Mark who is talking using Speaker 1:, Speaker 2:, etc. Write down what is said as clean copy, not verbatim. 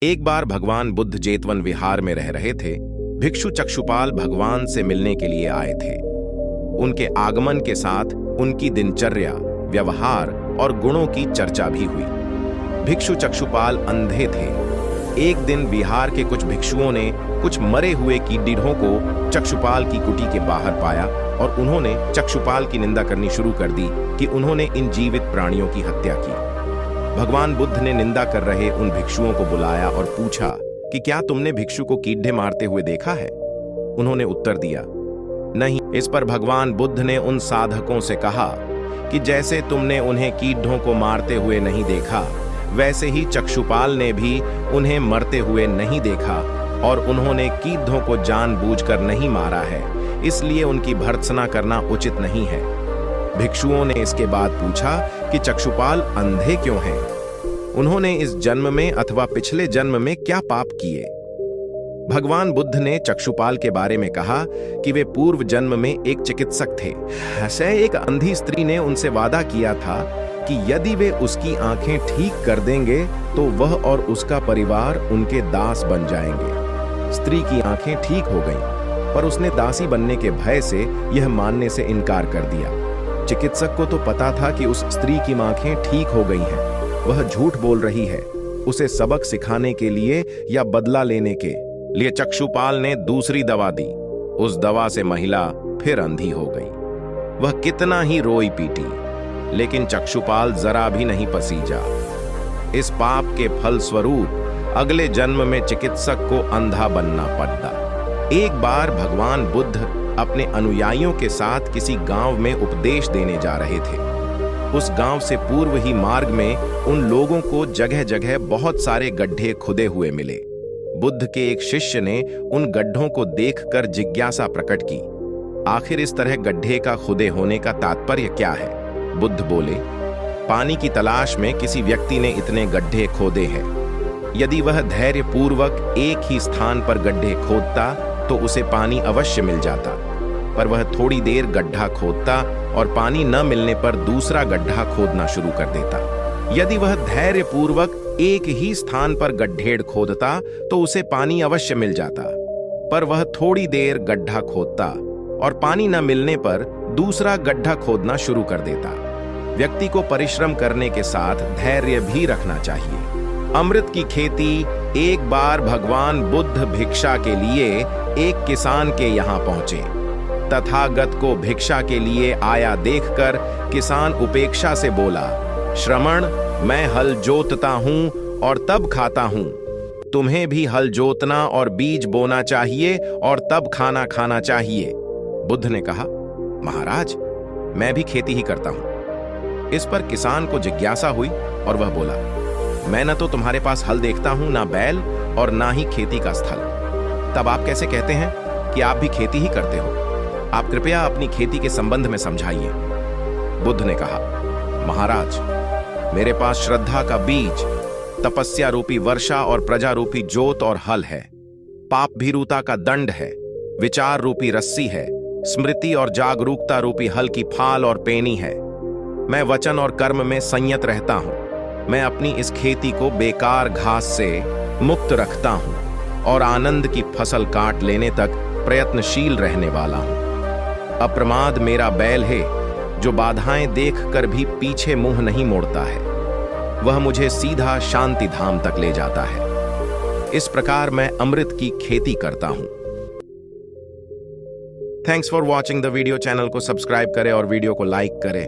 Speaker 1: एक बार भगवान बुद्ध जेतवन विहार में रह रहे थे। भिक्षु चक्षुपाल भगवान से मिलने के लिए आए थे। उनके आगमन के साथ उनकी दिनचर्या, व्यवहार और गुणों की चर्चा भी हुई। भिक्षु चक्षुपाल अंधे थे। एक दिन विहार के कुछ भिक्षुओं ने कुछ मरे हुए कीड़ों को चक्षुपाल की कुटी के बाहर पाया और उन्होंने चक्षुपाल की निंदा करनी शुरू कर दी कि उन्होंने इन जीवित प्राणियों की हत्या की। भगवान बुद्ध ने निंदा कर रहे उन भिक्षुओं को बुलाया और पूछा कि क्या तुमने भिक्षु को कीड़े मारते हुए देखा है? उन्होंने उत्तर दिया, नहीं। इस पर भगवान बुद्ध ने उन साधकों से कहा कि जैसे तुमने उन्हें कीड़ों को मारते हुए नहीं देखा, वैसे ही चक्षुपाल ने भी उन्हें मरते हुए नहीं देखा और उन्होंने कीड़ों को जानबूझकर नहीं मारा है, इसलिए उनकी भर्त्सना करना उचित नहीं है। भिक्षुओं ने इसके बाद पूछा कि चक्षुपाल अंधे क्यों हैं? उन्होंने इस जन्म में अथवा पिछले जन्म में क्या पाप किए? भगवान बुद्ध ने चक्षुपाल के बारे में कहा कि वे पूर्व जन्म में एक चिकित्सक थे। ऐसे एक अंधी स्त्री ने उनसे वादा किया था कि यदि वे उसकी आंखें ठीक कर देंगे तो वह और उसका परिवार उनके दास बन जाएंगे। स्त्री की आंखें ठीक हो गईं, पर उसने दासी बनने के भय से यह मानने से इनकार कर दिया। चिकित्सक को तो पता था कि उस स्त्री की आंखें ठीक हो गई हैं, वह झूठ बोल रही है। उसे सबक सिखाने के लिए या बदला लेने के लिए चक्षुपाल ने दूसरी दवा दी। उस दवा से महिला फिर अंधी हो गई। वह कितना ही रोई पीटी, लेकिन चक्षुपाल जरा भी नहीं पसीजा। इस पाप के फल स्वरूप अगले जन्म में चिकित्सक को अंधा बनना पड़ा। एक बार भगवान बुद्ध अपने अनुयायियों के साथ किसी गांव में उपदेश देने जा रहे थे। उस गांव से पूर्व ही मार्ग में उन लोगों को जगह जगह बहुत सारे गड्ढे खुदे हुए मिले। बुद्ध के एक शिष्य ने उन गड्ढों को देखकर जिज्ञासा प्रकट की, आखिर इस तरह गड्ढे का खुदे होने का तात्पर्य क्या है? बुद्ध बोले, पानी की तलाश में किसी व्यक्ति ने इतने गड्ढे खोदे हैं। यदि वह धैर्य पूर्वक एक ही स्थान पर गड्ढे खोदता तो उसे पानी अवश्य मिल जाता, पर वह थोड़ी देर गड्ढा खोदता और पानी न मिलने पर दूसरा गड्ढा खोदना शुरू कर देता। यदि वह धैर्य पूर्वक एक ही स्थान पर गड्ढेड़ खोदता तो उसे पानी अवश्य मिल जाता, पर वह थोड़ी देर गड्ढा खोदता और पानी न मिलने पर दूसरा गड्ढा खोदना शुरू कर देता। व्यक्ति को परिश्रम करने के साथ धैर्य भी रखना चाहिए। अमृत की खेती। एक बार भगवान बुद्ध भिक्षा के लिए एक किसान के यहाँ पहुंचे। तथागत को भिक्षा के लिए आया देखकर किसान उपेक्षा से बोला, श्रमण, मैं हल जोतता हूं और तब खाता हूं। तुम्हें भी हल जोतना और बीज बोना चाहिए और तब खाना खाना चाहिए। बुद्ध ने कहा, महाराज, मैं भी खेती ही करता हूं। इस पर किसान को जिज्ञासा हुई और वह बोला, मैं न तो तुम्हारे पास हल देखता हूं, ना बैल और ना ही खेती का स्थल। तब आप कैसे कहते हैं कि आप भी खेती ही करते हो? आप कृपया अपनी खेती के संबंध में समझाइए। बुद्ध ने कहा, महाराज, मेरे पास श्रद्धा का बीज, तपस्या रूपी वर्षा और प्रजा रूपी जोत और हल है। पाप भीरुता का दंड है, विचार रूपी रस्सी है, स्मृति और जागरूकता रूपी हल की फाल और पेनी है। मैं वचन और कर्म में संयत रहता हूं। मैं अपनी इस खेती को बेकार घास से मुक्त रखता हूं और आनंद की फसल काट लेने तक प्रयत्नशील रहने वाला हूं। अप्रमाद मेरा बैल है, जो बाधाएं देखकर भी पीछे मुंह नहीं मोड़ता है। वह मुझे सीधा शांति धाम तक ले जाता है। इस प्रकार मैं अमृत की खेती करता हूं। Thanks for watching the video. Channel को सब्सक्राइब करें और वीडियो को लाइक करें।